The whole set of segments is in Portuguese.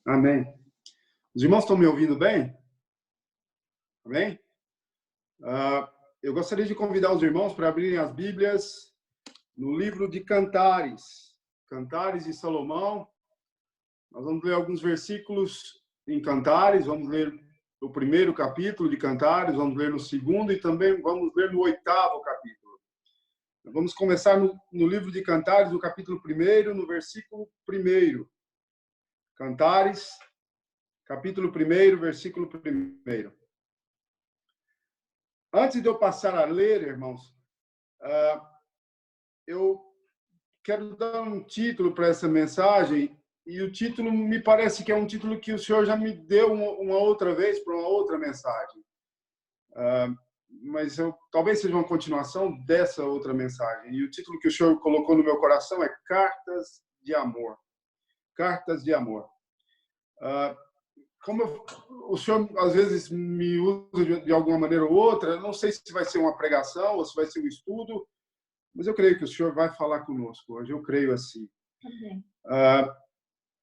Amém. Os irmãos estão me ouvindo bem? Amém? Eu gostaria de convidar os irmãos para abrirem as Bíblias no livro de Cantares. Cantares de Salomão. Nós vamos ler alguns versículos em Cantares, vamos ler o primeiro capítulo de Cantares, vamos ler no segundo e também vamos ler no oitavo capítulo. Vamos começar no livro de Cantares, no capítulo 1, no versículo 1. Cantares, capítulo 1, versículo 1. Antes de eu passar a ler, irmãos, eu quero dar um título para essa mensagem, e o título me parece que é um título que o Senhor já me deu uma outra vez para uma outra mensagem. Mas talvez seja uma continuação dessa outra mensagem. E o título que o Senhor colocou no meu coração é Cartas de Amor. Cartas de Amor. Como o Senhor às vezes me usa de alguma maneira ou outra, eu não sei se vai ser uma pregação ou se vai ser um estudo, mas eu creio que o Senhor vai falar conosco hoje, eu creio assim.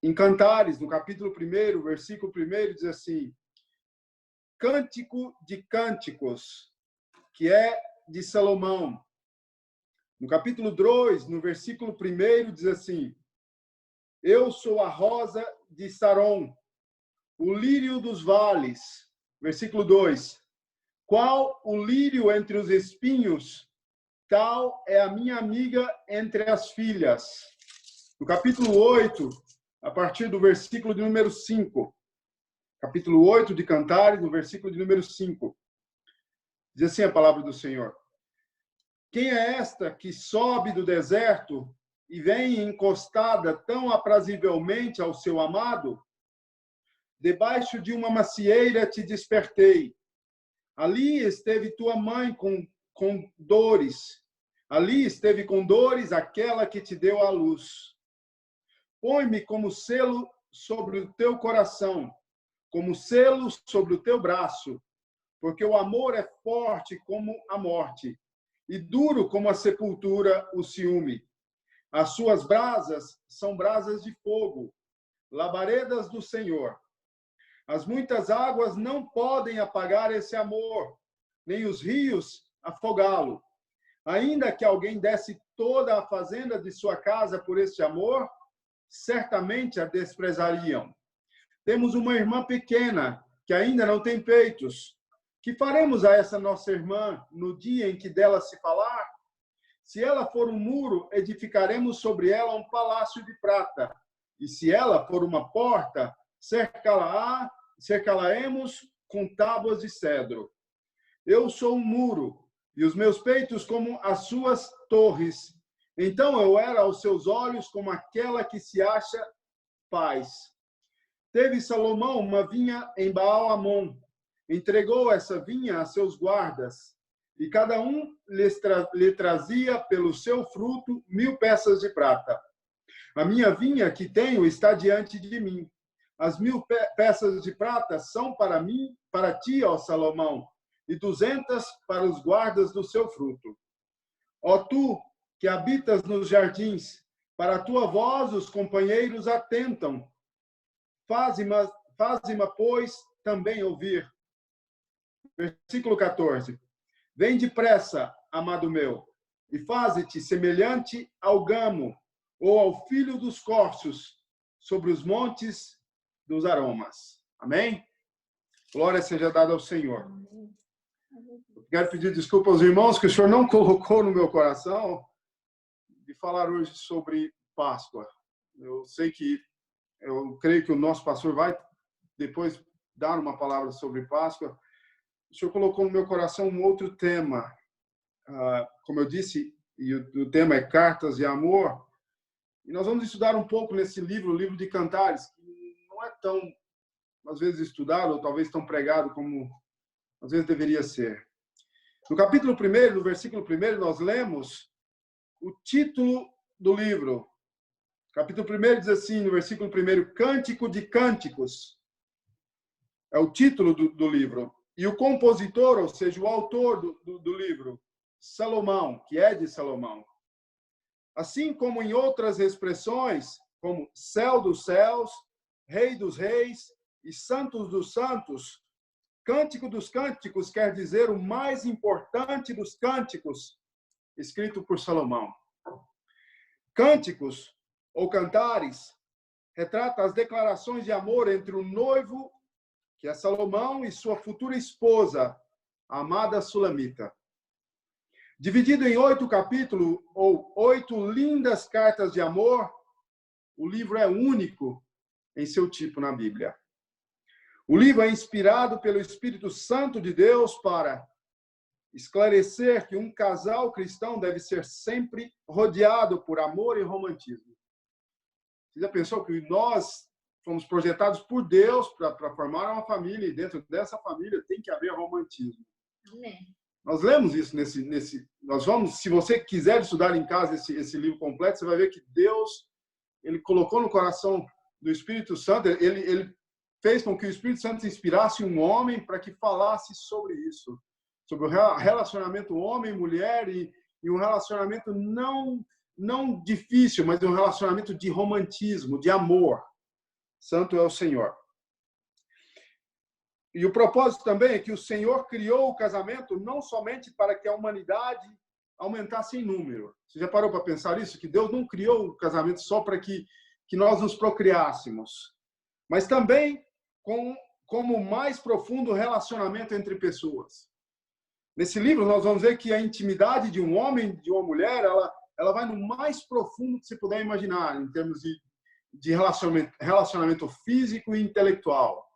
Em Cantares, no capítulo 1, versículo 1, diz assim: Cântico de Cânticos, que é de Salomão. No capítulo 2, no versículo 1, diz assim: Eu sou a rosa de Saron, o lírio dos vales. Versículo 2. Qual o lírio entre os espinhos, tal é a minha amiga entre as filhas. No capítulo 8, a partir do versículo de número 5. Capítulo 8 de Cantares, no versículo de número 5. Diz assim a palavra do Senhor: Quem é esta que sobe do deserto e vem encostada tão aprazivelmente ao seu amado? Debaixo de uma macieira te despertei. Ali esteve tua mãe com dores. Ali esteve com dores aquela que te deu a luz. Põe-me como selo sobre o teu coração, como selo sobre o teu braço, porque o amor é forte como a morte, e duro como a sepultura o ciúme. As suas brasas são brasas de fogo, labaredas do Senhor. As muitas águas não podem apagar esse amor, nem os rios afogá-lo. Ainda que alguém desse toda a fazenda de sua casa por este amor, certamente a desprezariam. Temos uma irmã pequena, que ainda não tem peitos. Que faremos a essa nossa irmã no dia em que dela se falar? Se ela for um muro, edificaremos sobre ela um palácio de prata. E se ela for uma porta, cercá-la-emos com tábuas de cedro. Eu sou um muro, e os meus peitos como as suas torres. Então eu era aos seus olhos como aquela que se acha paz. Teve Salomão uma vinha em Baal-Amon. Entregou essa vinha a seus guardas, e cada um lhe trazia pelo seu fruto 1000 peças de prata. A minha vinha que tenho está diante de mim. As 1000 peças de prata são para mim, para ti, ó Salomão, e 200 para os guardas do seu fruto. Ó tu, que habitas nos jardins, para a tua voz os companheiros atentam. Faze-me, pois, também ouvir. Versículo 14. Vem depressa, amado meu, e faze-te semelhante ao gamo, ou ao filho dos corços, sobre os montes dos aromas. Amém? Glória seja dada ao Senhor. Quero pedir desculpa aos irmãos que o Senhor não colocou no meu coração de falar hoje sobre Páscoa. Eu creio que o nosso pastor vai depois dar uma palavra sobre Páscoa. O Senhor colocou no meu coração um outro tema. Como eu disse, e o tema é Cartas de Amor. E nós vamos estudar um pouco nesse livro, o livro de Cantares, que não é tão, às vezes, estudado, ou talvez tão pregado como, às vezes, deveria ser. No capítulo 1, no versículo 1, nós lemos o título do livro. Capítulo 1 diz assim, no versículo 1, Cântico de Cânticos. É o título do livro. E o compositor, ou seja, o autor do livro, Salomão, que é de Salomão. Assim como em outras expressões, como céu dos céus, Rei dos Reis e Santos dos Santos. Cântico dos Cânticos quer dizer o mais importante dos cânticos, escrito por Salomão. Cânticos, ou cantares, retrata as declarações de amor entre o noivo, que é Salomão, e sua futura esposa, a amada Sulamita. Dividido em 8 capítulos, ou 8 lindas cartas de amor, o livro é único em seu tipo na Bíblia. O livro é inspirado pelo Espírito Santo de Deus para esclarecer que um casal cristão deve ser sempre rodeado por amor e romantismo. Você já pensou que nós fomos projetados por Deus para formar uma família, e dentro dessa família tem que haver romantismo? Amém. Nós lemos isso nós vamos, se você quiser estudar em casa esse livro completo, você vai ver que Deus, ele colocou no coração do Espírito Santo, ele fez com que o Espírito Santo inspirasse um homem para que falasse sobre isso, sobre o relacionamento homem-mulher e um relacionamento não difícil, mas um relacionamento de romantismo, de amor. Santo é o Senhor. E o propósito também é que o Senhor criou o casamento não somente para que a humanidade aumentasse em número. Você já parou para pensar isso? Que Deus não criou o casamento só para que nós nos procriássemos, mas também como o mais profundo relacionamento entre pessoas. Nesse livro, nós vamos ver que a intimidade de um homem e de uma mulher, ela vai no mais profundo que você puder imaginar, em termos de relacionamento físico e intelectual.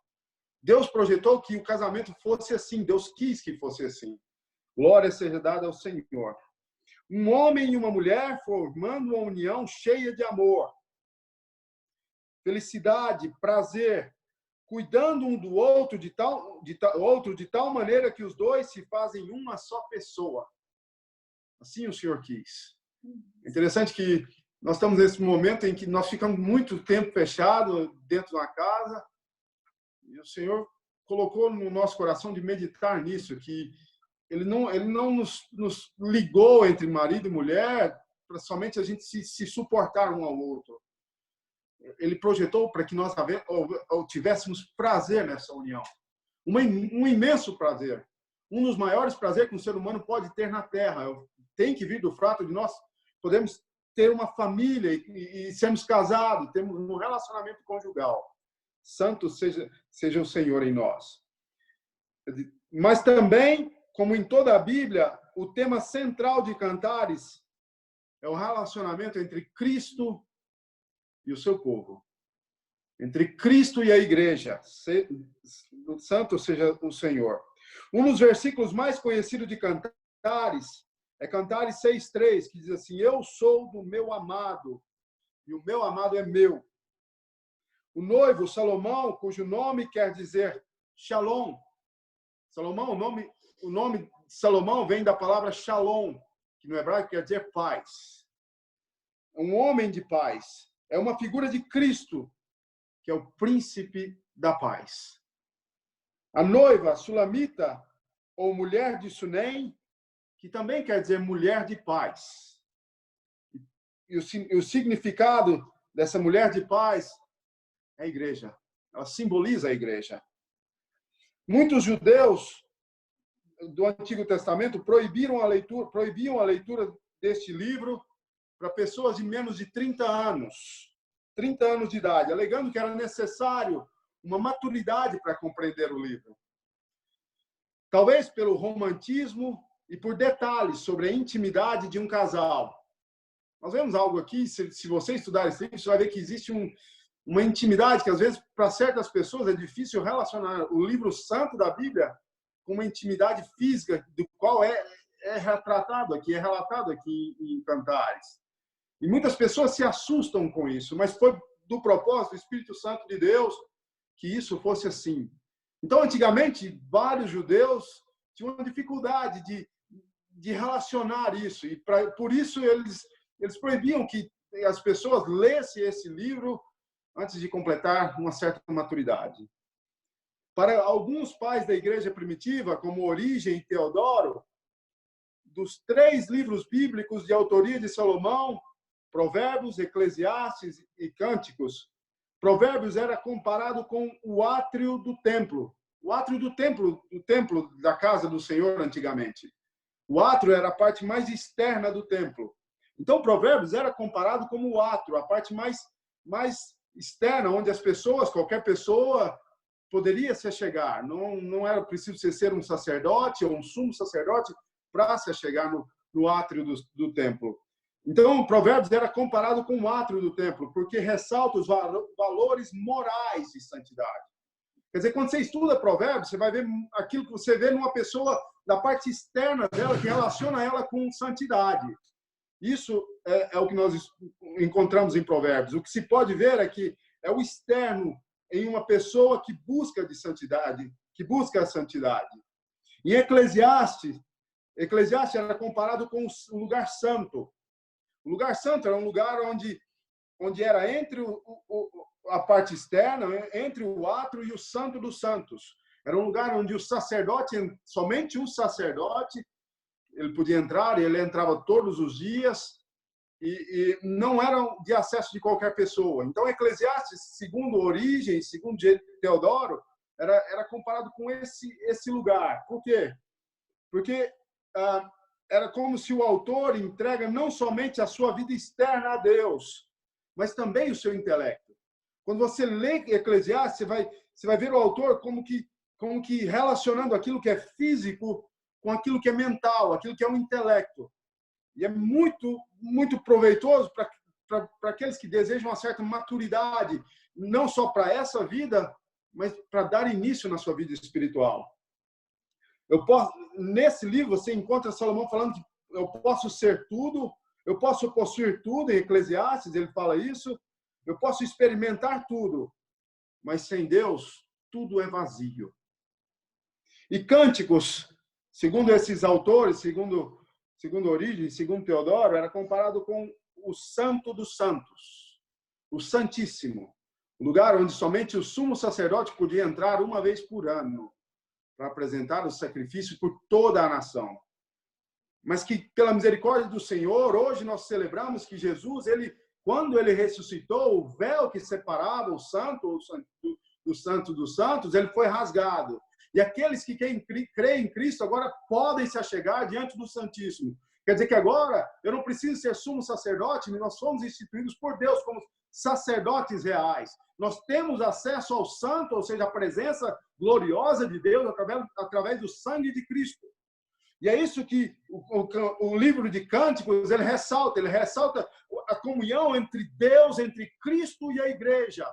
Deus projetou que o casamento fosse assim, Deus quis que fosse assim. Glória seja dada ao Senhor. Um homem e uma mulher formando uma união cheia de amor, felicidade, prazer, cuidando um do outro de tal maneira que os dois se fazem uma só pessoa. Assim o Senhor quis. É interessante que nós estamos nesse momento em que nós ficamos muito tempo fechados dentro de uma casa, e o Senhor colocou no nosso coração de meditar nisso, que Ele não nos ligou entre marido e mulher para somente a gente se suportar um ao outro. Ele projetou para que nós tivéssemos prazer nessa união. Um imenso prazer. Um dos maiores prazeres que um ser humano pode ter na Terra. Tem que vir do fato de nós podemos ter uma família e sermos casados, termos um relacionamento conjugal. Santo seja o Senhor em nós. Mas também, como em toda a Bíblia, o tema central de Cantares é o relacionamento entre Cristo e o seu povo. Entre Cristo e a igreja. Santo seja o Senhor. Um dos versículos mais conhecidos de Cantares é Cantares 6:3, que diz assim: eu sou do meu amado, e o meu amado é meu. O noivo, Salomão, cujo nome quer dizer Shalom. Salomão, o nome Salomão vem da palavra Shalom, que no hebraico quer dizer paz. Um homem de paz. É uma figura de Cristo, que é o príncipe da paz. A noiva, Sulamita, ou mulher de Sunem, que também quer dizer mulher de paz. E o significado dessa mulher de paz é a igreja. Ela simboliza a igreja. Muitos judeus do Antigo Testamento proibiam a leitura deste livro para pessoas de menos de 30 anos de idade, alegando que era necessário uma maturidade para compreender o livro. Talvez pelo romantismo e por detalhes sobre a intimidade de um casal. Nós vemos algo aqui, se você estudar esse livro, você vai ver que existe uma intimidade que, às vezes, para certas pessoas é difícil relacionar o livro santo da Bíblia com uma intimidade física, do qual é relatado aqui em Cantares. E muitas pessoas se assustam com isso, mas foi do propósito do Espírito Santo de Deus que isso fosse assim. Então, antigamente, vários judeus tinham uma dificuldade de relacionar isso, e por isso eles proibiam que as pessoas lessem esse livro antes de completar uma certa maturidade. Para alguns pais da igreja primitiva, como Origem e Teodoro, dos 3 livros bíblicos de autoria de Salomão, Provérbios, Eclesiastes e Cânticos, Provérbios era comparado com o átrio do templo. O átrio do templo da casa do Senhor antigamente. O átrio era a parte mais externa do templo. Então, Provérbios era comparado como o átrio, a parte mais externa, onde as pessoas, qualquer pessoa, poderia se chegar. Não era preciso ser um sacerdote ou um sumo sacerdote para se chegar no átrio do templo. Então, Provérbios era comparado com o átrio do templo, porque ressalta os valores morais de santidade. Quer dizer, quando você estuda Provérbios, você vai ver aquilo que você vê numa pessoa da parte externa dela, que relaciona ela com santidade. Isso é o que nós encontramos em Provérbios. O que se pode ver é que é o externo em uma pessoa que busca de santidade, que busca a santidade. Em Eclesiastes era comparado com o lugar santo. O lugar santo era um lugar onde era entre a parte externa, entre o átrio e o santo dos santos. Era um lugar onde o sacerdote, somente o sacerdote, ele podia entrar, ele entrava todos os dias, e não era de acesso de qualquer pessoa. Então, Eclesiastes, segundo Origens, segundo Teodoro, era comparado com esse lugar. Por quê? Porque era como se o autor entrega não somente a sua vida externa a Deus, mas também o seu intelecto. Quando você lê Eclesiastes, você vai ver o autor como que relacionando aquilo que é físico com aquilo que é mental, aquilo que é o intelecto. E é muito, muito proveitoso para aqueles que desejam uma certa maturidade, não só para essa vida, mas para dar início na sua vida espiritual. Nesse livro, você encontra Salomão falando que eu posso ser tudo, eu posso possuir tudo, em Eclesiastes ele fala isso, eu posso experimentar tudo, mas sem Deus, tudo é vazio. E Cânticos, segundo esses autores, segundo Origens, segundo Teodoro, era comparado com o Santo dos Santos, o Santíssimo, o lugar onde somente o sumo sacerdote podia entrar uma vez por ano para apresentar o sacrifício por toda a nação. Mas que, pela misericórdia do Senhor, hoje nós celebramos que Jesus, quando ele ressuscitou, o véu que separava o santo do santo dos santos, ele foi rasgado. E aqueles que creem em Cristo agora podem se achegar diante do Santíssimo. Quer dizer que agora eu não preciso ser sumo sacerdote, nós somos instituídos por Deus como sacerdotes reais. Nós temos acesso ao santo, ou seja, a presença gloriosa de Deus através do sangue de Cristo. E é isso que o livro de Cânticos ele ressalta a comunhão entre Deus, entre Cristo e a igreja.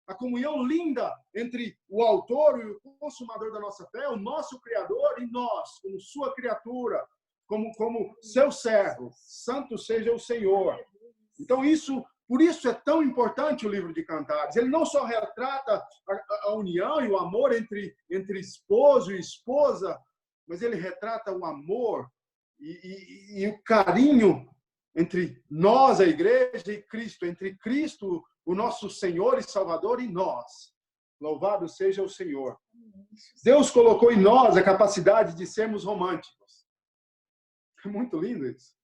A comunhão linda entre o autor e o consumador da nossa fé, o nosso Criador e nós, como sua criatura, como seu servo. Santo seja o Senhor. Então, por isso é tão importante o livro de Cantares. Ele não só retrata a união e o amor entre esposo e esposa, mas ele retrata o amor e o carinho entre nós, a igreja, e Cristo, entre Cristo, o nosso Senhor e Salvador, e nós. Louvado seja o Senhor. Deus colocou em nós a capacidade de sermos românticos. É muito lindo isso.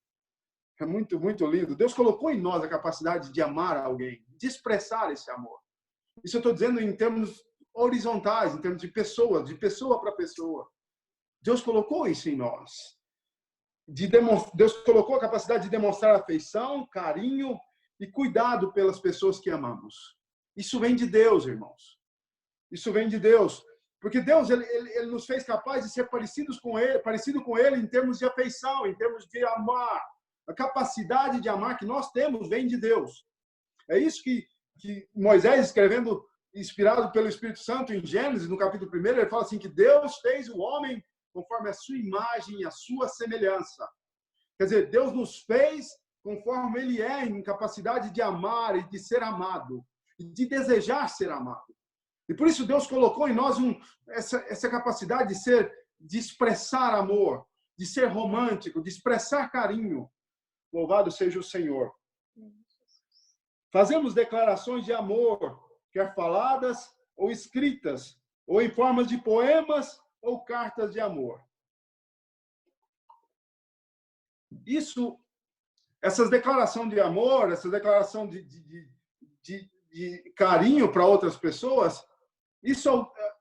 É muito, muito lindo. Deus colocou em nós a capacidade de amar alguém, de expressar esse amor. Isso eu estou dizendo em termos horizontais, em termos de pessoa para pessoa. Deus colocou isso em nós. Deus colocou a capacidade de demonstrar afeição, carinho e cuidado pelas pessoas que amamos. Isso vem de Deus, irmãos. Isso vem de Deus. Porque Deus ele nos fez capazes de ser parecido com ele em termos de afeição, em termos de amar. A capacidade de amar que nós temos vem de Deus. É isso que Moisés, escrevendo, inspirado pelo Espírito Santo em Gênesis, no capítulo 1, ele fala assim que Deus fez o homem conforme a sua imagem e a sua semelhança. Quer dizer, Deus nos fez conforme ele é, em capacidade de amar e de ser amado, e de desejar ser amado. E por isso Deus colocou em nós essa capacidade de expressar amor, de ser romântico, de expressar carinho. Louvado seja o Senhor. Fazemos declarações de amor, quer faladas ou escritas, ou em formas de poemas ou cartas de amor. Essas declarações de amor, essa declaração de carinho para outras pessoas, isso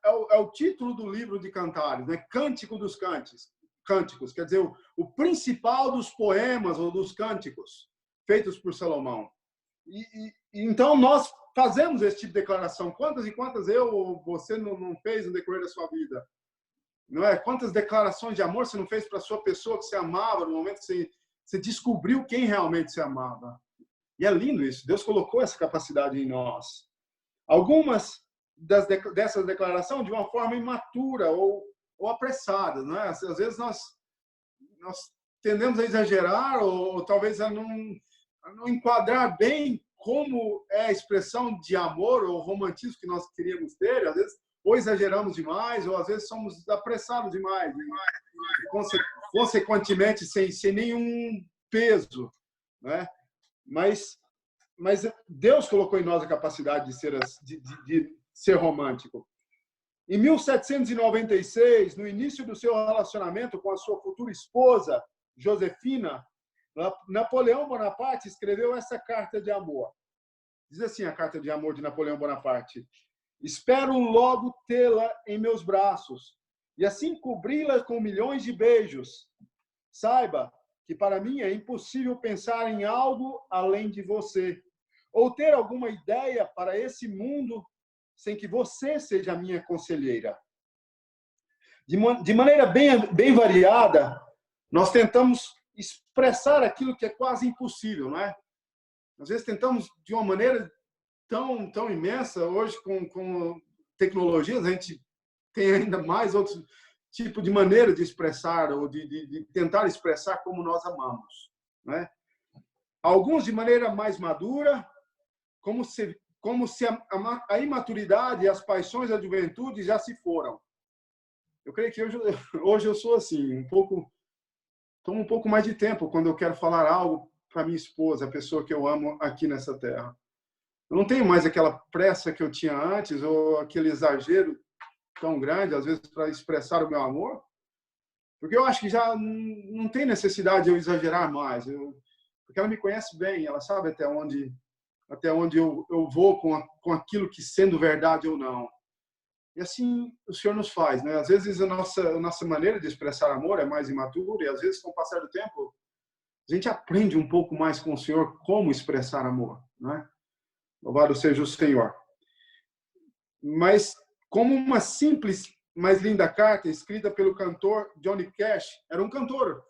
é o título do livro de Cantares, né? Cântico dos Cânticos, quer dizer, o principal dos poemas ou dos cânticos feitos por Salomão. Então, nós fazemos esse tipo de declaração. Quantas e quantas eu ou você não fez no decorrer da sua vida? Não é? Quantas declarações de amor você não fez para a sua pessoa que você amava, no momento que você descobriu quem realmente você amava? E é lindo isso. Deus colocou essa capacidade em nós. Algumas dessas declarações de uma forma imatura ou apressada, não é? Às vezes nós tendemos a exagerar ou talvez a não enquadrar bem como é a expressão de amor ou romantismo que nós queríamos ter. Às vezes, ou exageramos demais, ou às vezes somos apressados demais, consequentemente sem nenhum peso, né? Mas Deus colocou em nós a capacidade de ser romântico. Em 1796, no início do seu relacionamento com a sua futura esposa, Josefina, Napoleão Bonaparte escreveu essa carta de amor. Diz assim a carta de amor de Napoleão Bonaparte: espero logo tê-la em meus braços e assim cobri-la com milhões de beijos. Saiba que para mim é impossível pensar em algo além de você, ou ter alguma ideia para esse mundo sem que você seja a minha conselheira. De maneira bem variada, nós tentamos expressar aquilo que é quase impossível, não é? Às vezes tentamos de uma maneira tão imensa. Hoje, com tecnologias, a gente tem ainda mais outros tipos de maneira de expressar ou de tentar expressar como nós amamos, né? Alguns de maneira mais madura, como se a imaturidade e as paixões da juventude já se foram. Eu creio que hoje eu sou assim, tomo um pouco mais de tempo quando eu quero falar algo para minha esposa, a pessoa que eu amo aqui nessa terra. Eu não tenho mais aquela pressa que eu tinha antes, ou aquele exagero tão grande, às vezes, para expressar o meu amor, porque eu acho que já não tem necessidade de eu exagerar mais, porque ela me conhece bem, ela sabe até onde eu vou com aquilo que sendo verdade ou não. E assim o Senhor nos faz, né? Às vezes a nossa maneira de expressar amor é mais imatura, e às vezes, com o passar do tempo, a gente aprende um pouco mais com o Senhor como expressar amor, né? Louvado seja o Senhor. Mas como uma simples, mas linda carta escrita pelo cantor Johnny Cash, era um cantor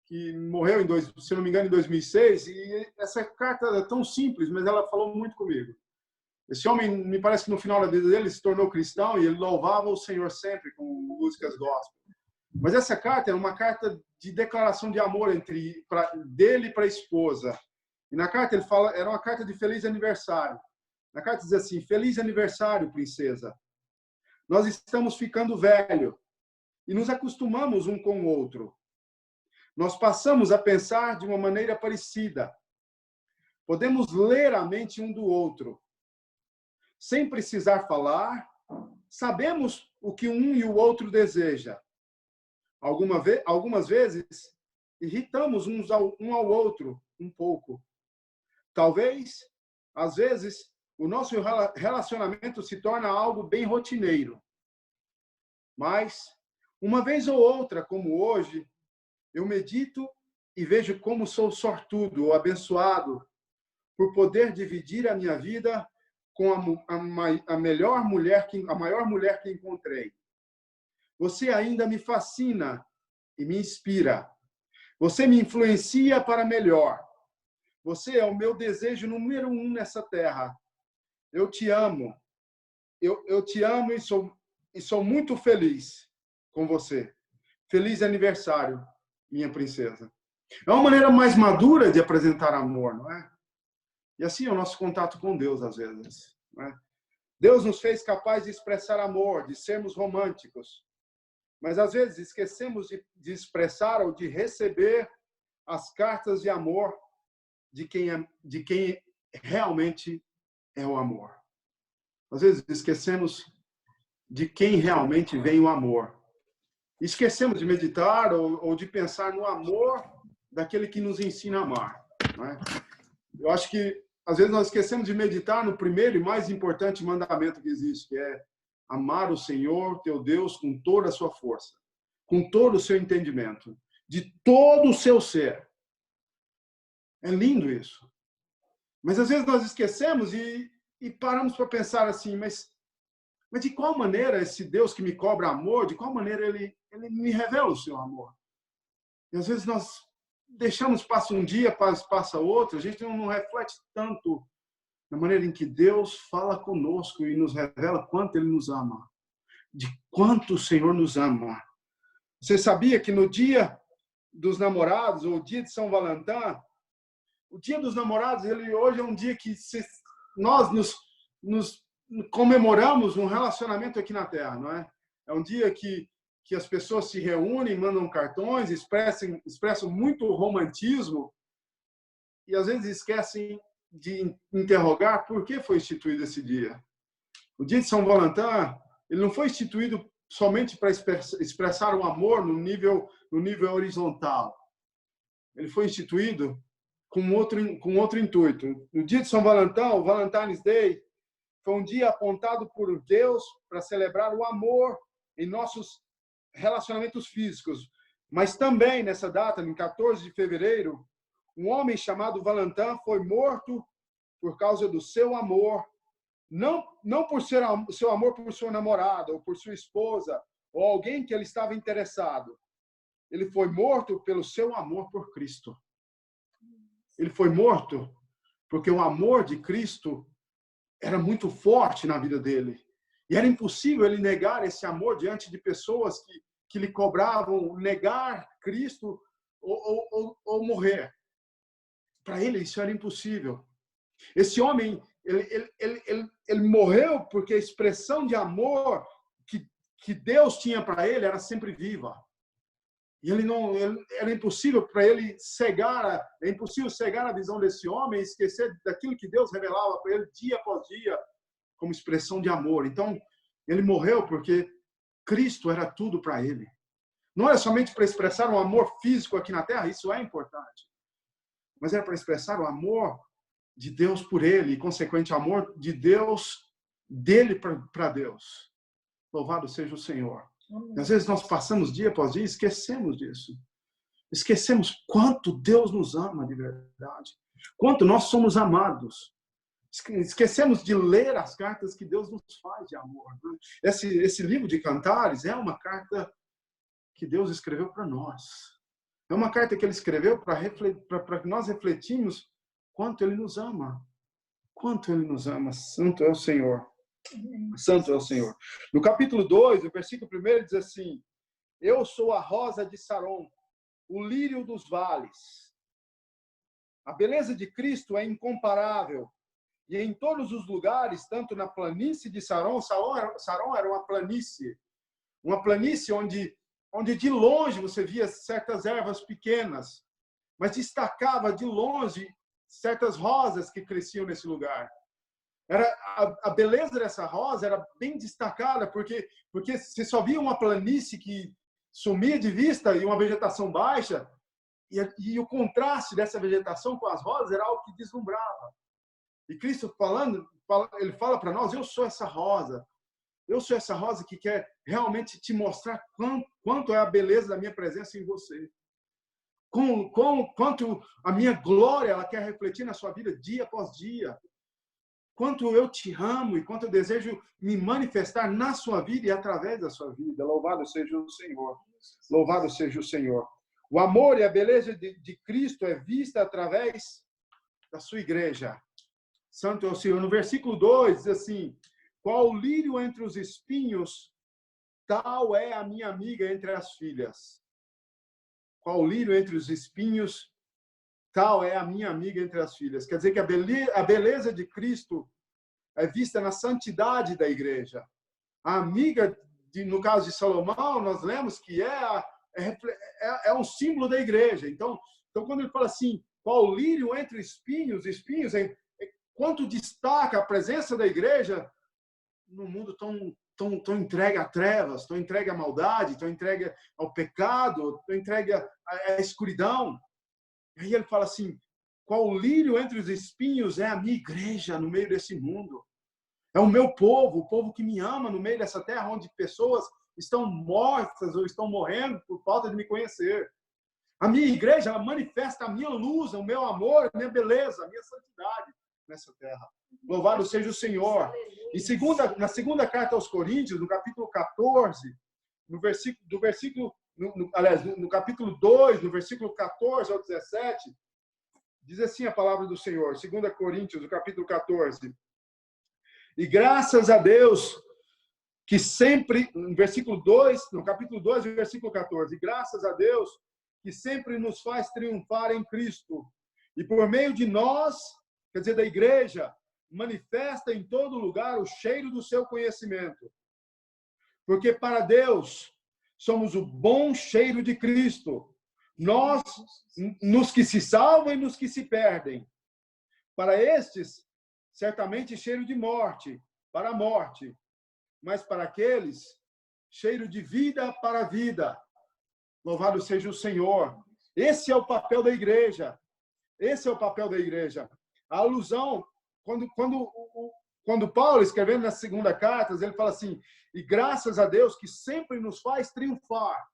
que morreu se não me engano, em 2006, e essa carta é tão simples, mas ela falou muito comigo. Esse homem, me parece que no final da vida dele se tornou cristão e ele louvava o Senhor sempre com músicas gospel. Mas essa carta é uma carta de declaração de amor dele para a esposa. E na carta ele fala, era uma carta de feliz aniversário. Na carta diz assim: feliz aniversário, princesa. Nós estamos ficando velho e nos acostumamos um com o outro. Nós passamos a pensar de uma maneira parecida. Podemos ler a mente um do outro. Sem precisar falar, sabemos o que um e o outro deseja. Algumas vezes, irritamos um ao outro um pouco. Talvez, às vezes, o nosso relacionamento se torna algo bem rotineiro. Mas, uma vez ou outra, como hoje, eu medito e vejo como sou sortudo ou abençoado por poder dividir a minha vida com a maior mulher que encontrei. Você ainda me fascina e me inspira. Você me influencia para melhor. Você é o meu desejo número 1 nessa terra. Eu te amo. Eu te amo e sou muito feliz com você. Feliz aniversário, minha princesa. É uma maneira mais madura de apresentar amor, não é? E assim é o nosso contato com Deus, às vezes, não é? Deus nos fez capazes de expressar amor, de sermos românticos. Mas, às vezes, esquecemos de expressar ou de receber as cartas de amor de quem realmente é o amor. Às vezes, esquecemos de quem realmente vem o amor. Esquecemos de meditar ou de pensar no amor daquele que nos ensina a amar, não é? Eu acho que às vezes nós esquecemos de meditar no primeiro e mais importante mandamento que existe, que é amar o Senhor, teu Deus, com toda a sua força, com todo o seu entendimento, de todo o seu ser. É lindo isso. Mas às vezes nós esquecemos e paramos para pensar assim, mas de qual maneira esse Deus que me cobra amor, de qual maneira ele me revela o seu amor? E às vezes nós deixamos, passa um dia, passa outro, a gente não reflete tanto na maneira em que Deus fala conosco e nos revela quanto Ele nos ama, de quanto o Senhor nos ama. Você sabia que no dia dos namorados, ou dia de São Valentim, o dia dos namorados, ele hoje é um dia que nós nos comemoramos um relacionamento aqui na Terra, não é? É um dia que as pessoas se reúnem, mandam cartões, expressam muito romantismo e às vezes esquecem de interrogar por que foi instituído esse dia. O dia de São Valentim, ele não foi instituído somente para expressar o amor no nível horizontal. Ele foi instituído com outro intuito. No dia de São Valentim, o Valentine's Day, foi um dia apontado por Deus para celebrar o amor em nossos relacionamentos físicos. Mas também, nessa data, em 14 de fevereiro, um homem chamado Valentim foi morto por causa do seu amor, não por seu amor por sua namorada, ou por sua esposa, ou alguém que ele estava interessado. Ele foi morto pelo seu amor por Cristo. Ele foi morto porque o amor de Cristo era muito forte na vida dele. E era impossível ele negar esse amor diante de pessoas que lhe cobravam negar Cristo ou morrer. Para ele, isso era impossível. Esse homem, ele morreu porque a expressão de amor que Deus tinha para ele era sempre viva. E era impossível para ele cegar a visão desse homem e esquecer daquilo que Deus revelava para ele dia após dia como expressão de amor. Então, ele morreu porque Cristo era tudo para ele. Não era somente para expressar um amor físico aqui na Terra, isso é importante, mas era para expressar o amor de Deus por ele e, consequente, amor de Deus, dele para Deus. Louvado seja o Senhor. Às vezes nós passamos dia após dia e esquecemos disso. Esquecemos quanto Deus nos ama de verdade. Quanto nós somos amados. Esquecemos de ler as cartas que Deus nos faz de amor. Esse livro de Cantares é uma carta que Deus escreveu para nós. É uma carta que Ele escreveu para que nós refletimos quanto Ele nos ama. Quanto Ele nos ama. Santo é o Senhor. Santo é o Senhor. No capítulo 2, o versículo 1 diz assim: eu sou a rosa de Saron, o lírio dos vales. A beleza de Cristo é incomparável. E em todos os lugares, tanto na planície de Saron era uma planície onde de longe você via certas ervas pequenas, mas destacava de longe certas rosas que cresciam nesse lugar. A beleza dessa rosa era bem destacada, porque você só via uma planície que sumia de vista e uma vegetação baixa, e o contraste dessa vegetação com as rosas era algo que deslumbrava. E Cristo ele fala para nós: eu sou essa rosa. Eu sou essa rosa que quer realmente te mostrar quanto é a beleza da minha presença em você. Quanto a minha glória ela quer refletir na sua vida dia após dia. Quanto eu te amo e quanto eu desejo me manifestar na sua vida e através da sua vida. Louvado seja o Senhor. Louvado seja o Senhor. O amor e a beleza de Cristo é vista através da sua igreja. Santo é o Senhor. No versículo 2 diz assim: qual lírio entre os espinhos, tal é a minha amiga entre as filhas. Qual lírio entre os espinhos, tal é a minha amiga entre as filhas. Quer dizer que a beleza de Cristo é vista na santidade da igreja. A amiga, no caso de Salomão, nós lemos que é um símbolo da igreja. Então, quando ele fala assim, qual lírio entre espinhos quanto destaca a presença da igreja num mundo tão entregue a trevas, tão entregue à maldade, tão entregue ao pecado, tão entregue à escuridão. E aí ele fala assim, qual lírio entre os espinhos é a minha igreja no meio desse mundo. É o meu povo, o povo que me ama no meio dessa terra, onde pessoas estão mortas ou estão morrendo por falta de me conhecer. A minha igreja, ela manifesta a minha luz, o meu amor, a minha beleza, a minha santidade nessa terra. Louvado seja o Senhor. E na segunda carta aos Coríntios, no capítulo 14, no capítulo 2, no versículo 14 ao 17, diz assim a palavra do Senhor, 2 Coríntios, no capítulo 14. E graças a Deus, que sempre, no versículo 2, no capítulo 2, versículo 14, e graças a Deus, que sempre nos faz triunfar em Cristo. E por meio de nós, quer dizer, da igreja, manifesta em todo lugar o cheiro do seu conhecimento. Porque para Deus, somos o bom cheiro de Cristo. Nós, nos que se salvam e nos que se perdem. Para estes, certamente cheiro de morte, para a morte. Mas para aqueles, cheiro de vida para a vida. Louvado seja o Senhor. Esse é o papel da igreja. Esse é o papel da igreja. A alusão, quando Paulo, escrevendo na segunda carta, ele fala assim, e graças a Deus que sempre nos faz triunfar.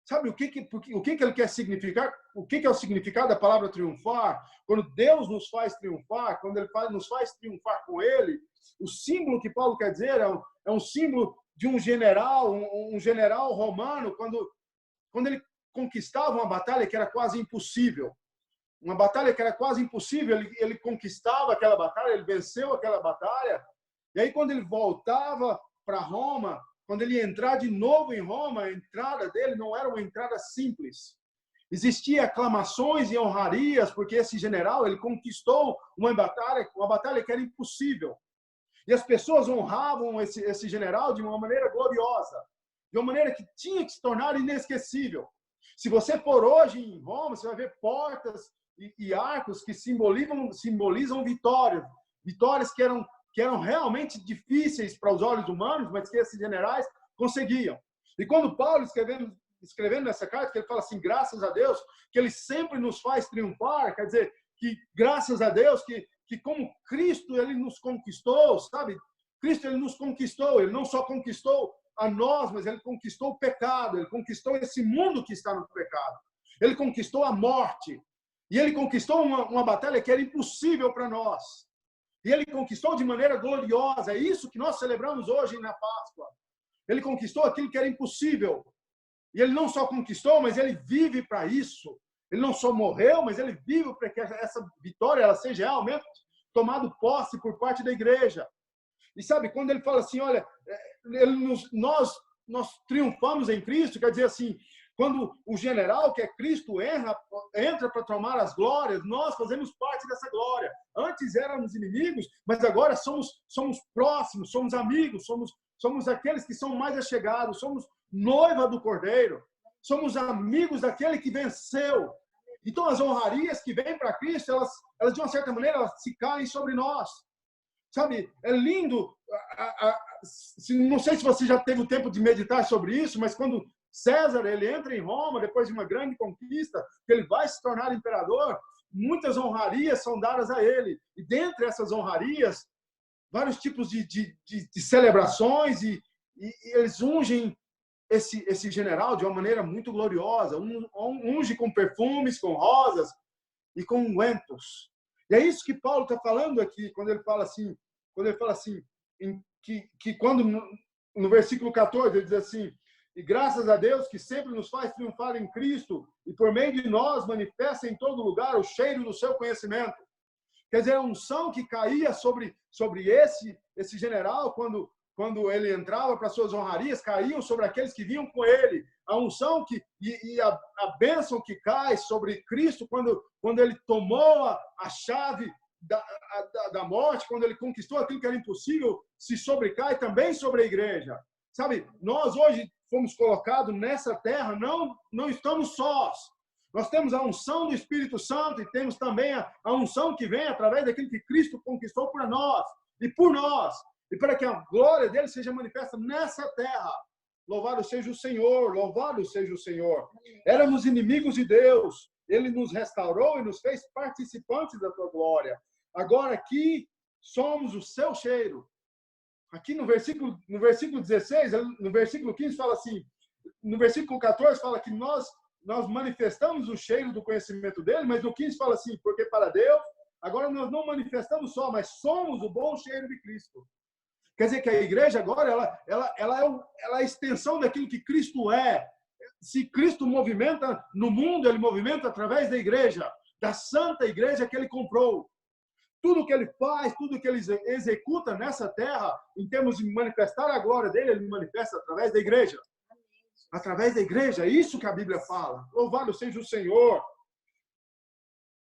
Sabe o que ele quer significar? O que é o significado da palavra triunfar? Quando Deus nos faz triunfar, quando Ele nos faz triunfar com Ele, o símbolo que Paulo quer dizer é um símbolo de um general, um general romano, quando ele conquistava uma batalha que era quase impossível. Uma batalha que era quase impossível, ele conquistava aquela batalha, ele venceu aquela batalha. E aí, quando ele voltava para Roma, quando ele ia entrar de novo em Roma, a entrada dele não era uma entrada simples. Existia aclamações e honrarias, porque esse general ele conquistou uma batalha que era impossível. E as pessoas honravam esse general de uma maneira gloriosa, de uma maneira que tinha que se tornar inesquecível. Se você for hoje em Roma, você vai ver portas e arcos que simbolizam vitórias. Vitórias que eram realmente difíceis para os olhos humanos, mas que esses generais conseguiam. E quando Paulo, escrevendo nessa carta, que ele fala assim, graças a Deus, que ele sempre nos faz triunfar, quer dizer, que graças a Deus, que como Cristo, ele nos conquistou, sabe? Cristo, ele nos conquistou, ele não só conquistou a nós, mas ele conquistou o pecado, ele conquistou esse mundo que está no pecado. Ele conquistou a morte. E ele conquistou uma batalha que era impossível para nós. E ele conquistou de maneira gloriosa. É isso que nós celebramos hoje na Páscoa. Ele conquistou aquilo que era impossível. E ele não só conquistou, mas ele vive para isso. Ele não só morreu, mas ele vive para que essa vitória ela seja realmente tomada posse por parte da igreja. E sabe, quando ele fala assim, olha, nós triunfamos em Cristo, quer dizer assim, quando o general, que é Cristo, entra para tomar as glórias, nós fazemos parte dessa glória. Antes éramos inimigos, mas agora somos próximos, somos amigos, somos aqueles que são mais achegados, somos noiva do Cordeiro, somos amigos daquele que venceu. Então, as honrarias que vêm para Cristo, elas de uma certa maneira, elas se caem sobre nós. Sabe, é lindo, não sei se você já teve o tempo de meditar sobre isso, mas quando César ele entra em Roma, depois de uma grande conquista, que ele vai se tornar imperador, muitas honrarias são dadas a ele. E dentre essas honrarias, vários tipos de celebrações, e eles ungem esse general de uma maneira muito gloriosa, unge com perfumes, com rosas e com ungüentos. E é isso que Paulo está falando aqui, quando ele fala assim, que quando no versículo 14 ele diz assim, e graças a Deus que sempre nos faz triunfar em Cristo e por meio de nós manifesta em todo lugar o cheiro do seu conhecimento. Quer dizer, a unção que caía sobre esse general quando ele entrava para suas honrarias, caíam sobre aqueles que vinham com ele. A unção a bênção que cai sobre Cristo quando ele tomou a chave da morte, quando ele conquistou aquilo que era impossível, se sobrecai também sobre a igreja. Sabe, nós hoje fomos colocados nessa terra, não estamos sós. Nós temos a unção do Espírito Santo e temos também a unção que vem através daquilo que Cristo conquistou por nós e por nós. E para que a glória dele seja manifesta nessa terra. Louvado seja o Senhor, louvado seja o Senhor. Éramos inimigos de Deus, Ele nos restaurou e nos fez participantes da tua glória. Agora aqui somos o seu cheiro. Aqui no versículo 16, no versículo 15 fala assim, no versículo 14 fala que nós manifestamos o cheiro do conhecimento dele, mas no 15 fala assim, porque para Deus, agora nós não manifestamos só, mas somos o bom cheiro de Cristo. Quer dizer que a igreja agora, ela é a extensão daquilo que Cristo é. Se Cristo movimenta no mundo, ele movimenta através da igreja, da santa igreja que ele comprou. Tudo que ele faz, tudo que ele executa nessa terra, em termos de manifestar a glória dele, ele manifesta através da igreja. Através da igreja, é isso que a Bíblia fala. Louvado seja o Senhor.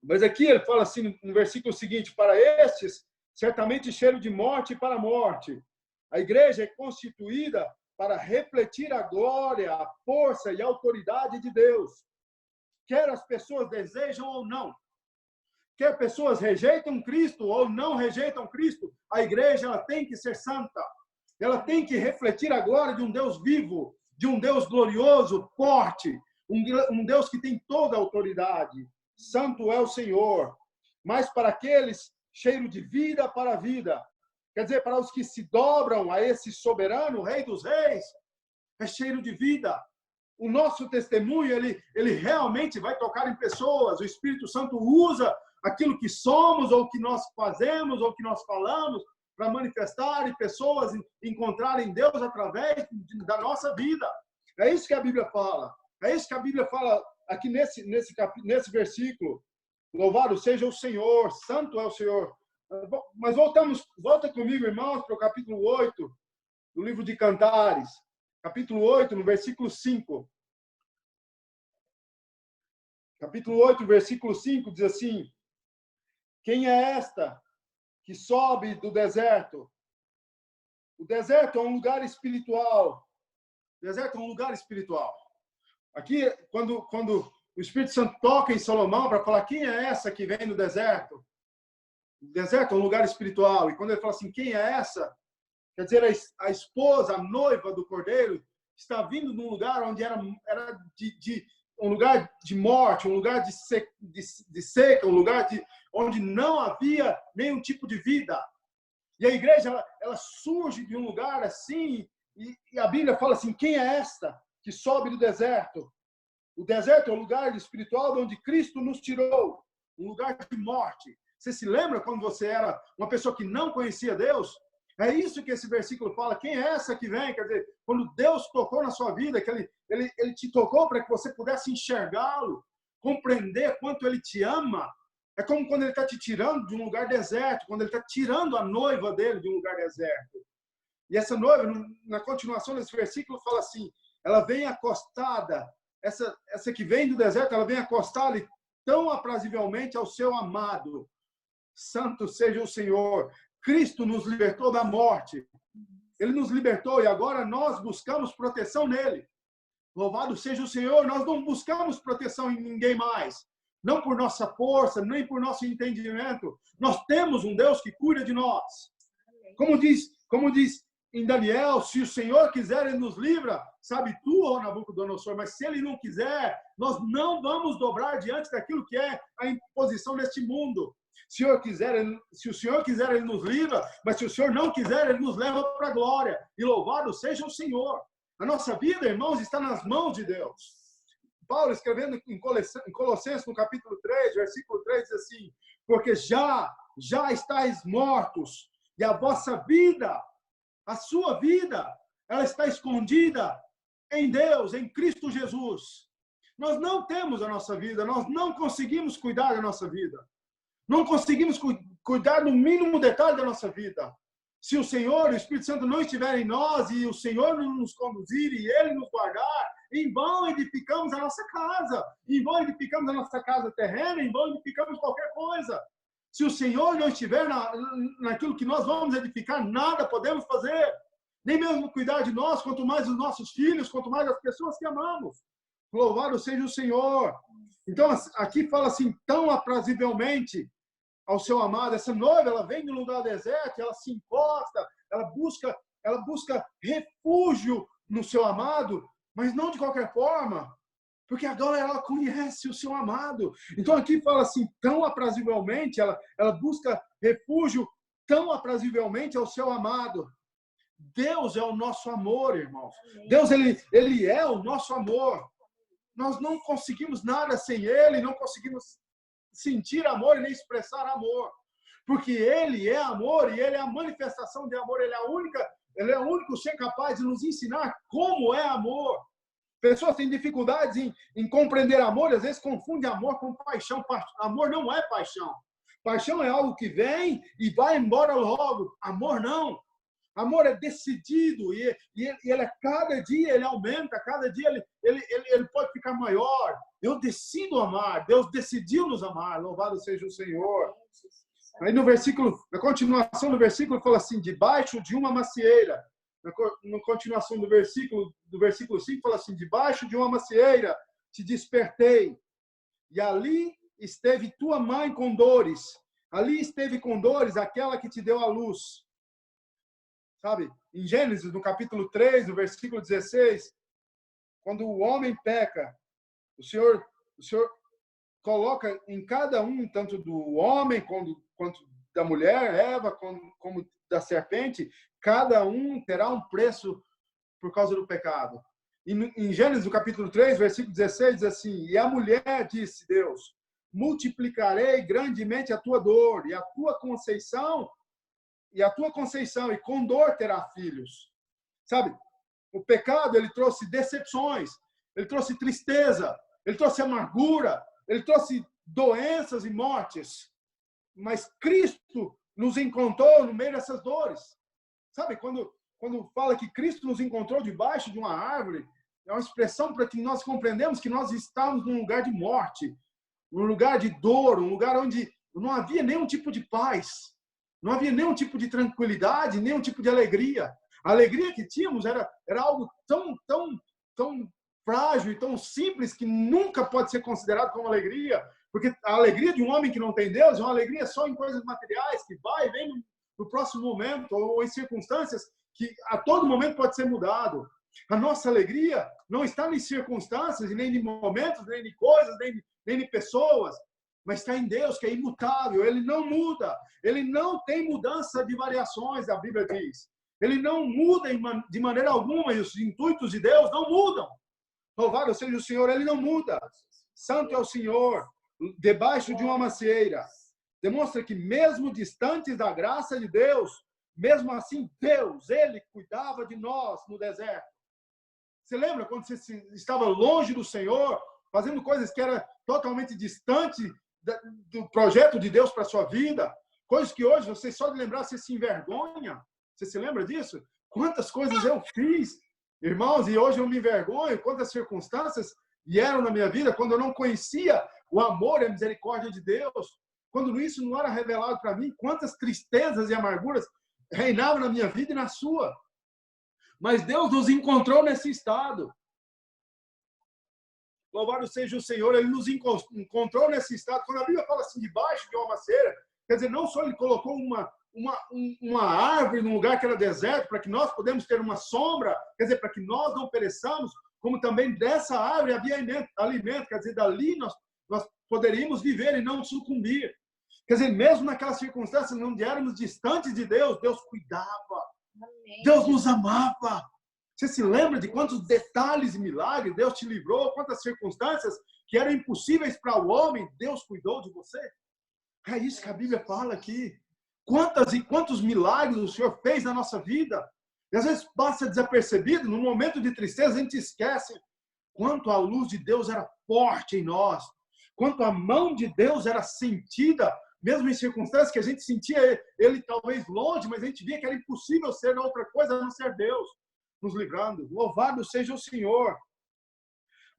Mas aqui ele fala assim, no versículo seguinte, para estes, certamente cheiro de morte para a morte. A igreja é constituída para refletir a glória, a força e a autoridade de Deus. Quer as pessoas desejam ou não. Quer pessoas rejeitam Cristo ou não rejeitam Cristo, a igreja ela tem que ser santa. Ela tem que refletir a glória de um Deus vivo, de um Deus glorioso, forte, um Deus que tem toda a autoridade. Santo é o Senhor. Mas para aqueles, cheiro de vida para a vida. Quer dizer, para os que se dobram a esse soberano, Rei dos Reis, é cheiro de vida. O nosso testemunho, ele realmente vai tocar em pessoas. O Espírito Santo usa aquilo que somos, ou que nós fazemos, ou que nós falamos, para manifestar e pessoas encontrarem Deus através da nossa vida. É isso que a Bíblia fala. É isso que a Bíblia fala aqui nesse versículo. Louvado seja o Senhor, santo é o Senhor. Mas volta comigo, irmãos, para o capítulo 8 do livro de Cantares. Capítulo 8, no versículo 5. Capítulo 8, versículo 5, diz assim: quem é esta que sobe do deserto? O deserto é um lugar espiritual. O deserto é um lugar espiritual. Aqui, quando o Espírito Santo toca em Salomão para falar quem é essa que vem do deserto? O deserto é um lugar espiritual. E quando ele fala assim, quem é essa? Quer dizer, a esposa, a noiva do cordeiro, está vindo de um lugar onde era um lugar de morte, um lugar de seca, um lugar onde não havia nenhum tipo de vida. E a igreja, ela surge de um lugar assim, e a Bíblia fala assim, quem é esta que sobe do deserto? O deserto é um lugar espiritual de onde Cristo nos tirou, um lugar de morte. Você se lembra quando você era uma pessoa que não conhecia Deus? É isso que esse versículo fala. Quem é essa que vem? Quer dizer, quando Deus tocou na sua vida, que ele te tocou para que você pudesse enxergá-lo, compreender quanto ele te ama. É como quando ele está te tirando de um lugar deserto, quando ele está tirando a noiva dele de um lugar deserto. E essa noiva, na continuação desse versículo, fala assim, ela vem acostada, essa que vem do deserto, ela vem acostada tão aprazivelmente ao seu amado. Santo seja o Senhor. Cristo nos libertou da morte. Ele nos libertou e agora nós buscamos proteção nele. Louvado seja o Senhor. Nós não buscamos proteção em ninguém mais. Não por nossa força, nem por nosso entendimento. Nós temos um Deus que cuida de nós. Como diz em Daniel, se o Senhor quiser, ele nos livra. Sabe tu, ó Nabucodonosor, mas se ele não quiser, nós não vamos dobrar diante daquilo que é a imposição deste mundo. Se o Senhor quiser, ele nos livra, mas se o Senhor não quiser, ele nos leva para a glória. E louvado seja o Senhor. A nossa vida, irmãos, está nas mãos de Deus. Paulo, escrevendo em Colossenses, no capítulo 3, versículo 3, diz assim, porque já estáis mortos, e a vossa vida, a sua vida, ela está escondida em Deus, em Cristo Jesus. Nós não temos a nossa vida, nós não conseguimos cuidar da nossa vida. Não conseguimos cuidar no mínimo detalhe da nossa vida. Se o Senhor, o Espírito Santo não estiver em nós e o Senhor não nos conduzir e Ele nos guardar, em vão edificamos a nossa casa. Em vão edificamos a nossa casa terrena, em vão edificamos qualquer coisa. Se o Senhor não estiver naquilo que nós vamos edificar, nada podemos fazer. Nem mesmo cuidar de nós, quanto mais dos nossos filhos, quanto mais das pessoas que amamos. Louvado seja o Senhor. Então, aqui fala assim, tão aprazivelmente ao seu amado. Essa noiva, ela vem de um lugar deserto, ela se encosta, ela busca refúgio no seu amado, mas não de qualquer forma. Porque agora ela conhece o seu amado. Então aqui fala assim, tão aprazivelmente, ela busca refúgio tão aprazivelmente ao seu amado. Deus é o nosso amor, irmãos. Deus, ele é o nosso amor. Nós não conseguimos nada sem Ele, não conseguimos sentir amor e nem expressar amor. Porque Ele é amor e Ele é a manifestação de amor. Ele é o único ser capaz de nos ensinar como é amor. Pessoas têm dificuldades em compreender amor, às vezes confundem amor com paixão. Amor não é paixão. Paixão é algo que vem e vai embora logo. Amor não. Amor é decidido e ele cada dia ele aumenta, cada dia ele pode ficar maior. Eu decido amar, Deus decidiu nos amar, louvado seja o Senhor. Aí na continuação do versículo, fala assim, debaixo de uma macieira. Na continuação do versículo 5, fala assim, debaixo de uma macieira te despertei, e ali esteve tua mãe com dores. Ali esteve com dores aquela que te deu a luz. Sabe, em Gênesis, no capítulo 3, no versículo 16, quando o homem peca, o Senhor coloca em cada um, tanto do homem quanto da mulher, Eva, como da serpente, cada um terá um preço por causa do pecado. E em Gênesis, no capítulo 3, versículo 16, diz assim, e a mulher disse, Deus, multiplicarei grandemente a tua dor e a tua conceição, e com dor terá filhos. Sabe? O pecado, ele trouxe decepções, ele trouxe tristeza, ele trouxe amargura, ele trouxe doenças e mortes. Mas Cristo nos encontrou no meio dessas dores. Sabe? Quando fala que Cristo nos encontrou debaixo de uma árvore, é uma expressão para que nós compreendemos que nós estamos num lugar de morte, num lugar de dor, um lugar onde não havia nenhum tipo de paz. Não havia nenhum tipo de tranquilidade, nenhum tipo de alegria. A alegria que tínhamos era algo tão frágil e tão simples que nunca pode ser considerado como alegria. Porque a alegria de um homem que não tem Deus é uma alegria só em coisas materiais, que vai e vem no próximo momento, ou em circunstâncias que a todo momento pode ser mudado. A nossa alegria não está em circunstâncias, nem em momentos, nem em coisas, nem em pessoas, mas está em Deus, que é imutável, ele não muda, ele não tem mudança de variações, a Bíblia diz. Ele não muda de maneira alguma, e os intuitos de Deus não mudam. Louvado seja o Senhor, ele não muda. Santo é o Senhor, debaixo de uma macieira. Demonstra que mesmo distantes da graça de Deus, mesmo assim Deus, ele cuidava de nós no deserto. Você lembra quando você estava longe do Senhor, fazendo coisas que eram totalmente distantes do projeto de Deus para a sua vida, coisas que hoje você só de lembrar você se envergonha. Você se lembra disso? Quantas coisas eu fiz, irmãos, e hoje eu me envergonho, quantas circunstâncias vieram na minha vida quando eu não conhecia o amor e a misericórdia de Deus, quando isso não era revelado para mim, quantas tristezas e amarguras reinavam na minha vida e na sua. Mas Deus nos encontrou nesse estado. Louvado seja o Senhor, ele nos encontrou nesse estado. Quando a Bíblia fala assim, debaixo de uma macieira, quer dizer, não só ele colocou uma árvore num lugar que era deserto, para que nós pudéssemos ter uma sombra, quer dizer, para que nós não pereçamos, como também dessa árvore havia alimento, quer dizer, dali nós poderíamos viver e não sucumbir. Quer dizer, mesmo naquelas circunstâncias onde éramos distantes de Deus, Deus cuidava. Amém. Deus nos amava. Você se lembra de quantos detalhes e milagres Deus te livrou, quantas circunstâncias que eram impossíveis para o homem, Deus cuidou de você? É isso que a Bíblia fala aqui. Quantas e quantos milagres o Senhor fez na nossa vida. E às vezes passa desapercebido, no momento de tristeza a gente esquece quanto a luz de Deus era forte em nós, quanto a mão de Deus era sentida, mesmo em circunstâncias que a gente sentia ele talvez longe, mas a gente via que era impossível ser outra coisa a não ser Deus nos livrando. Louvado seja o Senhor.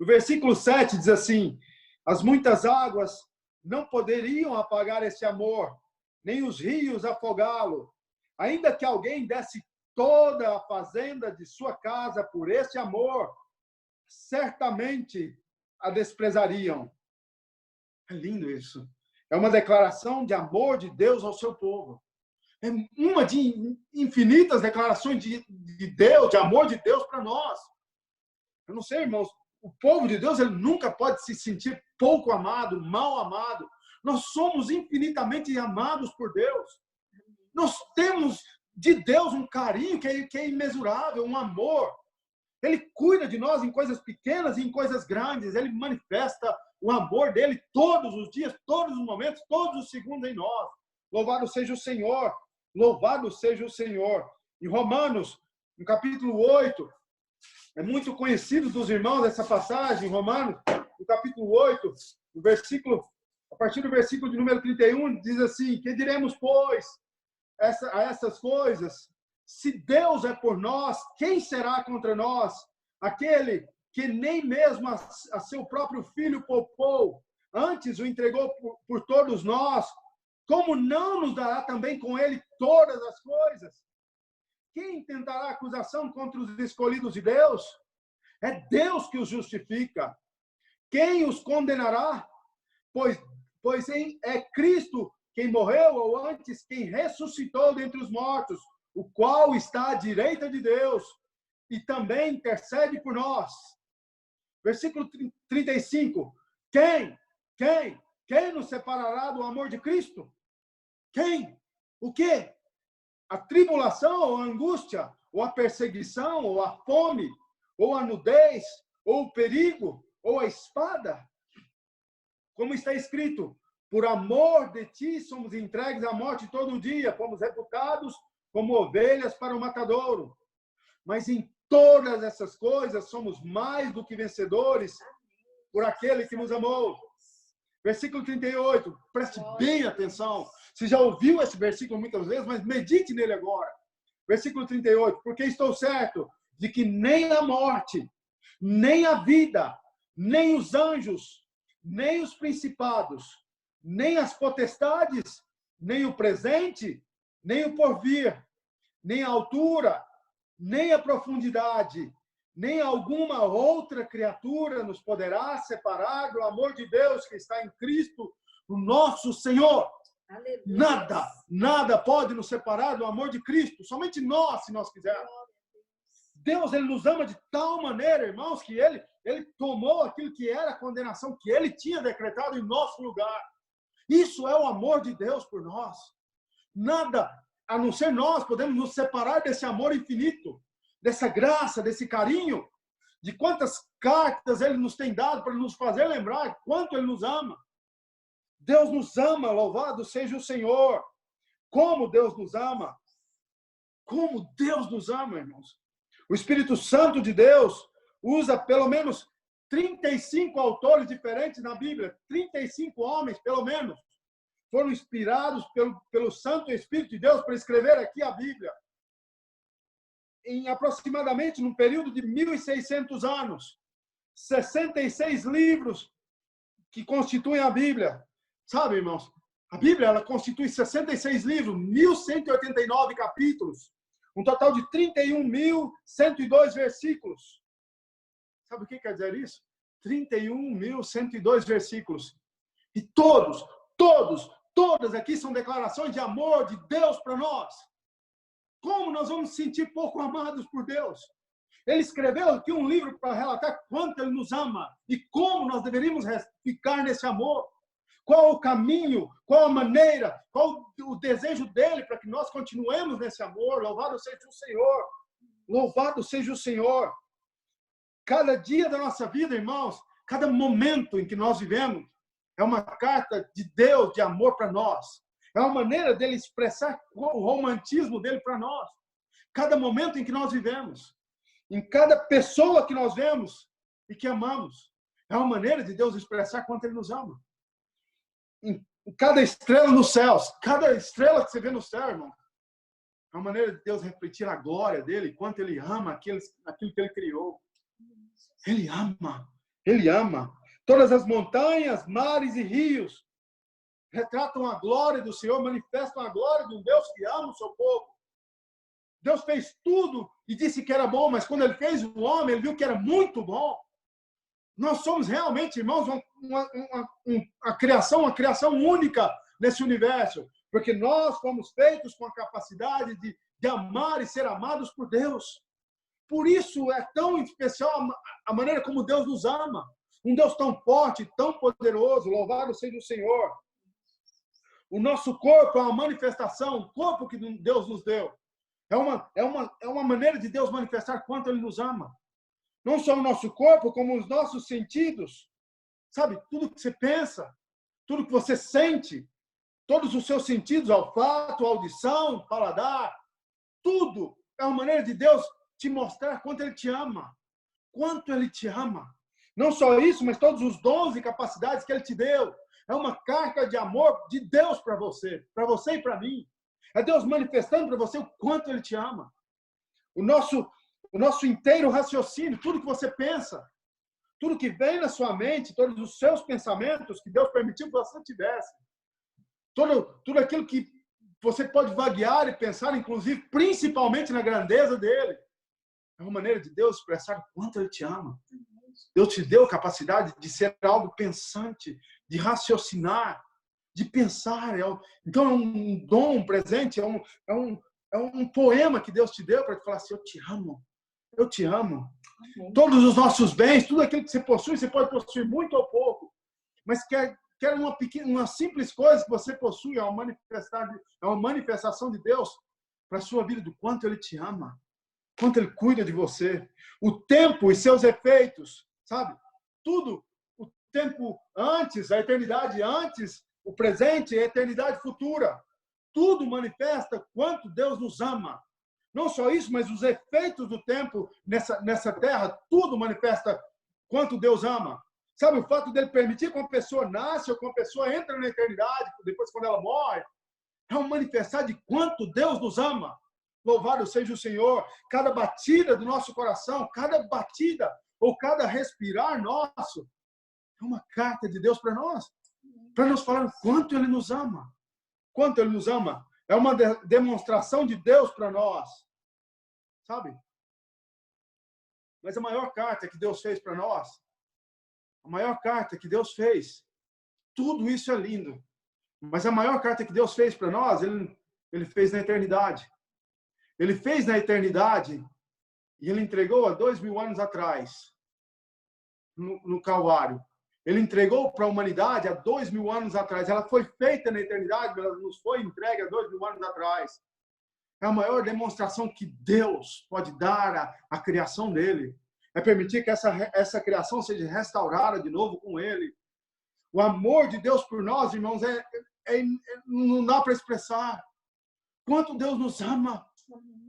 O versículo 7 diz assim, as muitas águas não poderiam apagar esse amor, nem os rios afogá-lo. Ainda que alguém desse toda a fazenda de sua casa por esse amor, certamente a desprezariam. É lindo isso. É uma declaração de amor de Deus ao seu povo. É uma de infinitas declarações de Deus, de amor de Deus para nós. Eu não sei, irmãos, o povo de Deus, ele nunca pode se sentir pouco amado, mal amado. Nós somos infinitamente amados por Deus. Nós temos de Deus um carinho que é imensurável, um amor. Ele cuida de nós em coisas pequenas e em coisas grandes. Ele manifesta o amor dele todos os dias, todos os momentos, todos os segundos em nós. Louvado seja o Senhor. Louvado seja o Senhor. Em Romanos, no capítulo 8, é muito conhecido dos irmãos essa passagem, Romanos, no capítulo 8, no versículo, a partir do versículo de número 31, diz assim: que diremos, pois, a essas coisas? Se Deus é por nós, quem será contra nós? Aquele que nem mesmo a seu próprio filho poupou, antes o entregou por todos nós, como não nos dará também com ele todas as coisas? Quem tentará acusação contra os escolhidos de Deus? É Deus que os justifica. Quem os condenará? Pois é Cristo quem morreu, ou antes, quem ressuscitou dentre os mortos, o qual está à direita de Deus e também intercede por nós. Versículo 35. Quem nos separará do amor de Cristo? Quem? O quê? A tribulação, ou a angústia, ou a perseguição, ou a fome, ou a nudez, ou o perigo, ou a espada? Como está escrito: por amor de ti somos entregues à morte todo dia, fomos reputados como ovelhas para o matadouro. Mas em todas essas coisas somos mais do que vencedores por aquele que nos amou. Versículo 38, preste bem atenção. Você já ouviu esse versículo muitas vezes, mas medite nele agora. Versículo 38, porque estou certo de que nem a morte, nem a vida, nem os anjos, nem os principados, nem as potestades, nem o presente, nem o porvir, nem a altura, nem a profundidade, nem alguma outra criatura nos poderá separar do amor de Deus que está em Cristo, o nosso Senhor. Aleluia. Nada pode nos separar do amor de Cristo, somente nós, se nós quisermos. Deus, ele nos ama de tal maneira, irmãos, que ele tomou aquilo que era a condenação que ele tinha decretado em nosso lugar. Isso é o amor de Deus por nós. Nada, a não ser nós, podemos nos separar desse amor infinito, dessa graça, desse carinho, de quantas cartas ele nos tem dado para nos fazer lembrar quanto ele nos ama. Deus nos ama, louvado seja o Senhor. Como Deus nos ama. Como Deus nos ama, irmãos. O Espírito Santo de Deus usa pelo menos 35 autores diferentes na Bíblia. 35 homens, pelo menos, foram inspirados pelo Santo Espírito de Deus para escrever aqui a Bíblia. Em aproximadamente, num período de 1.600 anos, 66 livros que constituem a Bíblia. Sabe, irmãos, a Bíblia ela constitui 66 livros, 1.189 capítulos, um total de 31.102 versículos. Sabe o que quer dizer isso? 31.102 versículos. E todas aqui são declarações de amor de Deus para nós. Como nós vamos nos sentir pouco amados por Deus? Ele escreveu aqui um livro para relatar quanto ele nos ama e como nós deveríamos ficar nesse amor. Qual o caminho, qual a maneira, qual o desejo dele para que nós continuemos nesse amor. Louvado seja o Senhor. Louvado seja o Senhor. Cada dia da nossa vida, irmãos, cada momento em que nós vivemos, é uma carta de Deus, de amor para nós. É uma maneira dele expressar o romantismo dele para nós. Cada momento em que nós vivemos, em cada pessoa que nós vemos e que amamos, é uma maneira de Deus expressar quanto ele nos ama. Em cada estrela nos céus, cada estrela que você vê no céu, irmão, é uma maneira de Deus refletir a glória dele, quanto ele ama aquilo que ele criou. Ele ama, ele ama. Todas as montanhas, mares e rios retratam a glória do Senhor, manifestam a glória de um Deus que ama o seu povo. Deus fez tudo e disse que era bom, mas quando ele fez o homem, ele viu que era muito bom. Nós somos realmente, irmãos, uma criação única nesse universo, porque nós fomos feitos com a capacidade de amar e ser amados por Deus. Por isso é tão especial a maneira como Deus nos ama. Um Deus tão forte, tão poderoso. Louvado seja o Senhor. O nosso corpo é uma manifestação, o corpo que Deus nos deu. É uma maneira de Deus manifestar quanto Ele nos ama. Não só o nosso corpo, como os nossos sentidos. Sabe, tudo que você pensa, tudo que você sente, todos os seus sentidos, olfato, audição, paladar, tudo é uma maneira de Deus te mostrar quanto Ele te ama. Quanto Ele te ama. Não só isso, mas todos os dons e capacidades que Ele te deu. É uma carta de amor de Deus para você e para mim. É Deus manifestando para você o quanto Ele te ama. O nosso inteiro raciocínio, tudo que você pensa, tudo que vem na sua mente, todos os seus pensamentos que Deus permitiu que você tivesse. Tudo aquilo que você pode vaguear e pensar, inclusive, principalmente na grandeza dele. É uma maneira de Deus expressar o quanto Ele te ama. Deus te deu a capacidade de ser algo pensante, de raciocinar, de pensar. Então é um dom, um presente, é um poema que Deus te deu para te falar assim, eu te amo. Eu te amo. Todos os nossos bens, tudo aquilo que você pode possuir muito ou pouco, mas quer uma simples coisa que você possui, é uma manifestação de Deus para a sua vida, do quanto Ele te ama, quanto Ele cuida de você. O tempo e seus efeitos, sabe? Tudo, o tempo antes, a eternidade antes, o presente e a eternidade futura. Tudo manifesta quanto Deus nos ama. Não só isso, mas os efeitos do tempo nessa terra, tudo manifesta quanto Deus ama. Sabe, o fato dele permitir que uma pessoa nasce ou que uma pessoa entra na eternidade, depois quando ela morre, é um manifestar de quanto Deus nos ama. Louvado seja o Senhor. Cada batida do nosso coração, cada batida ou cada respirar nosso, é uma carta de Deus para nós. Para nos falar o quanto Ele nos ama. Quanto Ele nos ama. É uma demonstração de Deus para nós. Sabe? Mas a maior carta que Deus fez para nós, a maior carta que Deus fez, tudo isso é lindo. Mas a maior carta que Deus fez para nós, Ele fez na eternidade. Ele fez na eternidade e Ele entregou há 2000 anos atrás, no Calvário. Ele entregou para a humanidade há 2000 anos atrás. Ela foi feita na eternidade, mas ela nos foi entregue há 2000 anos atrás. É a maior demonstração que Deus pode dar à criação dele. É permitir que essa criação seja restaurada de novo com ele. O amor de Deus por nós, irmãos, não dá para expressar. Quanto Deus nos ama.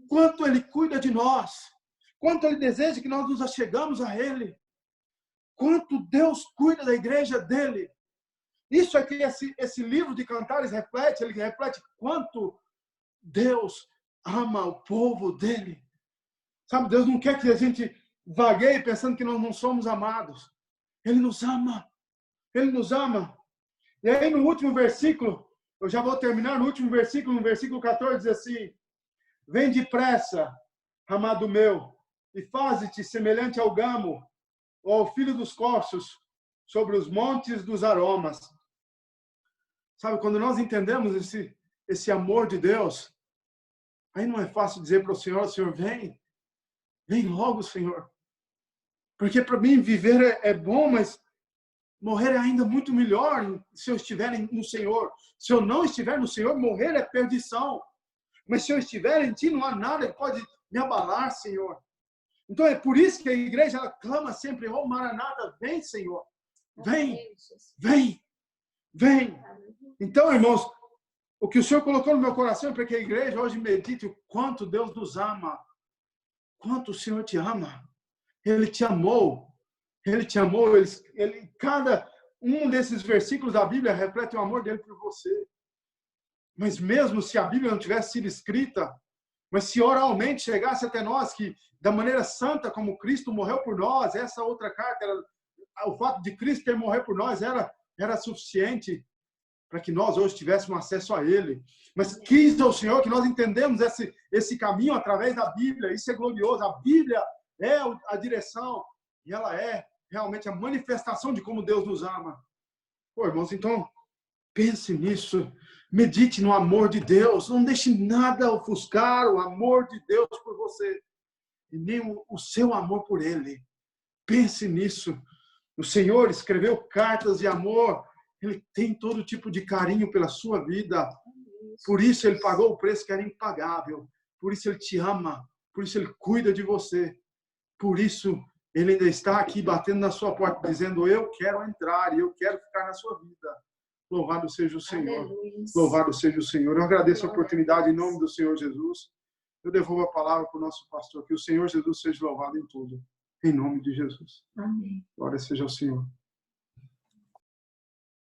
Quanto Ele cuida de nós. Quanto Ele deseja que nós nos achegamos a Ele. Quanto Deus cuida da igreja dele. Isso é que esse livro de Cantares reflete. Ele reflete quanto Deus ama o povo dele. Sabe, Deus não quer que a gente vagueie pensando que nós não somos amados. Ele nos ama. Ele nos ama. E aí no último versículo, eu já vou terminar, no versículo 14, diz assim: vem depressa, amado meu, e faze-te semelhante ao gamo, ou ao filho dos corços, sobre os montes dos aromas. Sabe, quando nós entendemos esse amor de Deus, aí não é fácil dizer para o Senhor, vem logo, Senhor. Porque para mim viver é bom, mas morrer é ainda muito melhor se eu estiver no Senhor. Se eu não estiver no Senhor, morrer é perdição. Mas se eu estiver em Ti, não há nada que pode me abalar, Senhor. Então é por isso que a igreja ela clama sempre: oh Maranata, vem, Senhor. Vem. Então, irmãos, o que o Senhor colocou no meu coração é para que a igreja hoje medite o quanto Deus nos ama. Quanto o Senhor te ama. Ele te amou. Cada um desses versículos da Bíblia reflete o amor dele por você. Mas mesmo se a Bíblia não tivesse sido escrita, mas se oralmente chegasse até nós, que da maneira santa como Cristo morreu por nós, essa outra carta, o fato de Cristo ter morrido por nós era suficiente para que nós hoje tivéssemos acesso a Ele. Mas quis o Senhor que nós entendemos esse caminho através da Bíblia. Isso é glorioso. A Bíblia é a direção e ela é realmente a manifestação de como Deus nos ama. Pô, irmãos, então pense nisso. Medite no amor de Deus. Não deixe nada ofuscar o amor de Deus por você. e nem o seu amor por Ele. Pense nisso. O Senhor escreveu cartas de amor. Ele tem todo tipo de carinho pela sua vida. Por isso Ele pagou o preço que era impagável. Por isso Ele te ama. Por isso Ele cuida de você. Por isso Ele ainda está aqui batendo na sua porta, dizendo: eu quero entrar e eu quero ficar na sua vida. Louvado seja o Senhor. Aleluia. Louvado seja o Senhor. Eu agradeço a oportunidade em nome do Senhor Jesus. Eu devolvo a palavra para o nosso pastor. Que o Senhor Jesus seja louvado em tudo. Em nome de Jesus. Amém. Glória seja ao Senhor.